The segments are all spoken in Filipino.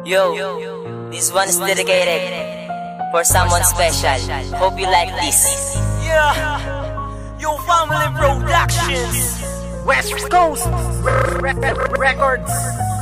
Yo, this one is dedicated for someone special. Hope you like this. Yeah, Yo Family Productions, West Coast Records.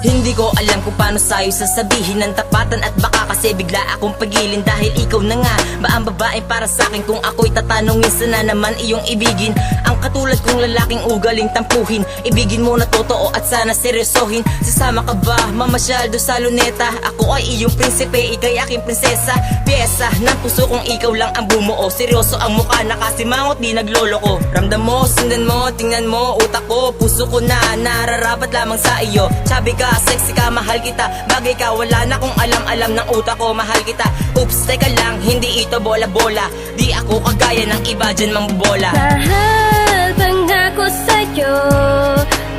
Hindi ko alam kung paano sa'yo sasabihin ng tapatan, at baka kasi bigla akong pagilin dahil ikaw na nga ba ang babae para sa'kin. Kung ako'y tatanungin, sana naman iyong ibigin ang katulad kong lalaking ugaling tampuhin. Ibigin mo na totoo at sana seryosohin. Sasama ka ba mamasyal do sa luneta? Ako ay iyong prinsipe, ika'y aking prinsesa. Pyesa ng puso kong ikaw lang ang bumuo. Seryoso ang mukha, nakasimangot, di naglolo ko. Ramdam mo, sundan mo, tingnan mo, utak ko, puso ko na nararapat lamang sa iyo. Sabi ka, sexy ka, mahal kita. Bagay ka, wala na kong alam-alam ng utak ko, mahal kita. Oops, teka lang, hindi ito bola-bola. Di ako kagaya ng iba dyan mambola. Mahal pangako sa'yo,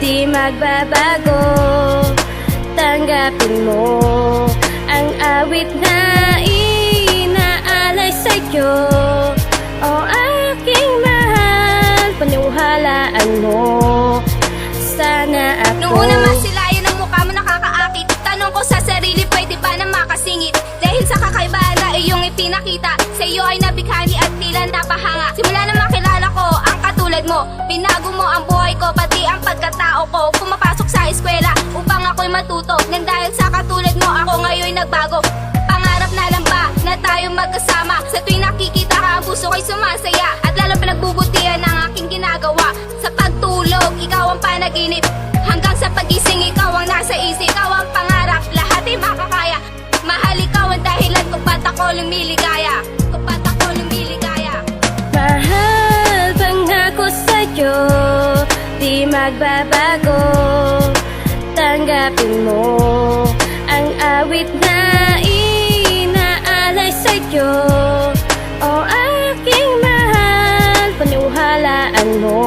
di magbabago. Tanggapin mo ang awit na inaalay sa'yo. O aking mahal, paniwalaan mo. Sana ako. Nung una masilayan ang mukha mo nakakaakit. Tanong ko sa sarili, pwede ba na makasingit? Dahil sa kakaibahan na iyong ipinakita, sa iyo ay nabighani at tila napahanga. Simula na makilala ko ang katulad mo, binago mo ang buhay ko, pati ang pagkatao ko. Pumapasok sa eskwela upang ako'y matuto, nang dahil sa katulad mo ako ngayon'y nagbago. Pangarap na lang ba na tayo magkasama? Sa tuwing nakikita ka, ang puso ko'y sumasaya, at lalo pinagbubutihan ang aking ginagawa. Sa pagtulog, ikaw ang panaginip, hanggang sa pagising, ikaw ang nasa isip. Ikaw ang pangarap, lahat ay makakaya. Mahal, ikaw ang dahilan kung ba't ako lumiligaya. Kung ba't ako lumiligaya. Mahal pangako sa'yo, di magbabago. Tanggapin mo ang awit na inaalay sa'yo. O aking mahal, paniwalaan mo.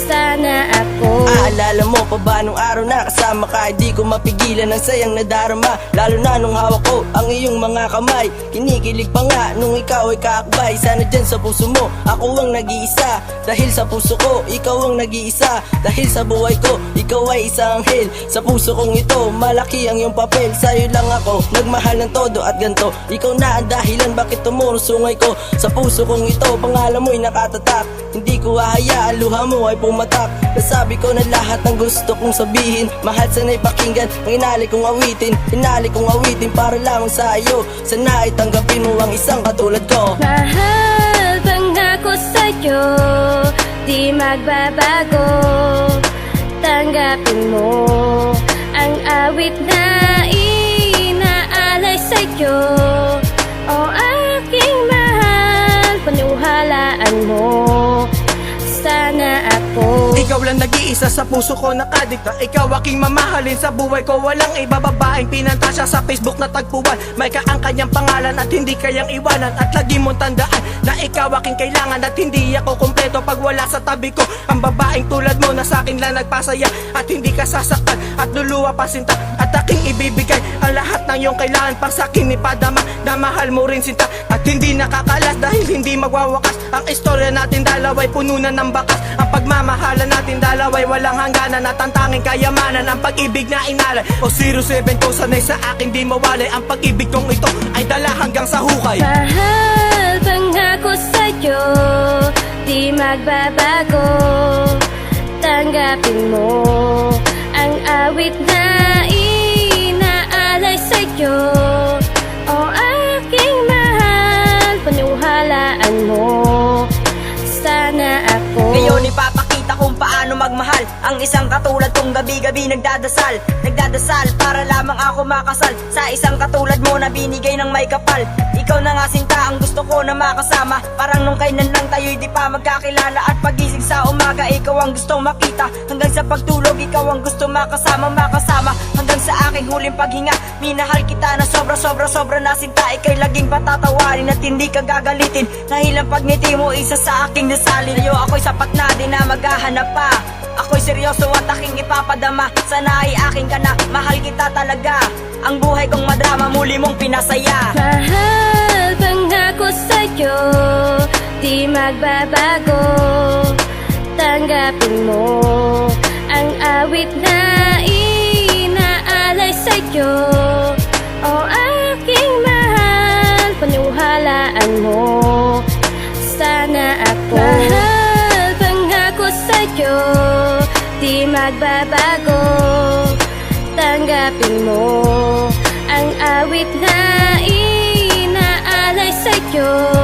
Sana ako. Aalala mo pa ba nung araw na kasama ka? Di ko mapigilan ang sayang nadarama, lalo na nung hawak ko ang iyong mga kamay. Kinikilig pa nga nung ikaw ay kaakbay. Sana dyan sa puso mo, ako ang nag-iisa. Dahil sa puso ko, ikaw ang nag-iisa. Dahil sa buhay ko, ikaw ay isang anghel. Sa puso kong ito, malaki ang iyong papel. Sa'yo lang ako, nagmahal ng todo at ganto. Ikaw na ang dahilan bakit tumurusungay ko. Sa puso kong ito, pangalan mo'y nakatatak. Hindi ko hahayaan, luha mo ay pumatak. Nasabi ko na lahat ng gusto kong sabihin. Mahal, sana'y pakinggan ang inali kong awitin. Inali kong awitin para lamang sa iyo. Sana ay tanggapin mo ang isang katulad ko. Mahal pangako sa'yo, di magbabago. Tanggapin mo ang awit na inaalay sa'yo. O aking mahal, paniwalaan mo. Sana ako. Ikaw lang nag-iisa sa puso ko nakadikta. Ikaw aking mamahalin sa buhay ko. Walang iba babaeng pinantasya sa Facebook na tagpuan. May ka ang kanyang pangalan at hindi kayang iwanan. At lagi mong tandaan na ikaw aking kailangan, at hindi ako kumpleto pag wala sa tabi ko. Ang babaeng tulad mo na sa akin lang nagpasaya, at hindi ka sasaktan at luluwa pa sinta. At aking ibibigay ang lahat ng iyong kailangan pang sa akin ipadama, na mahal mo rin sinta. At hindi nakakalas dahil hindi magwawakas. Ang istorya natin dalaway puno na ng bakas. Ang pagmamahalan natin dalaway walang hangganan, at ang tanging kayamanan ang pag-ibig na inalay. O 07 ko sanay sa akin di mawalay. Ang pag-ibig kong ito ay dala hanggang sa hukay. Mahal pangako sa'yo, di magbabago. Tanggapin mo ang awit na inaalay sa'yo. O aking mahal, paniwalaan mo. Sana ako. Ngayon ipapakita kung paano magmahal ang isang katulad kong gabi-gabi nagdadasal. Nagdadasal para lamang ako makasal sa isang katulad mo na binigay ng may kapal. Ikaw na nga sinta ang gusto ko na makasama. Parang nung kainan lang tayo'y di pa magkakilala. At pagising sa umaga, ikaw ang gustong makita. Hanggang sa pagtulog, ikaw ang gusto makasama. Hanggang sa aking huling paghinga, minahal kita na sobra na sinta. Ika'y laging patatawarin at hindi ka gagalitin. Dahil ang pagngiti mo isa sa aking nasalin. Yo, ako'y sapat na din na maghahanap pa. Ako'y seryoso at aking ipapadama. Sana ay aking ka na, mahal kita talaga. Ang buhay kong madrama, muli mong pinasaya. Mahal pangako sa'yo, di magbabago. Tanggapin mo ang awit na inaalay sa'yo. paniwalaan mo. Sana ako mahal, pangako sa'yo, di magbabago. Tanggapin mo ang awit na inaalay sa'yo.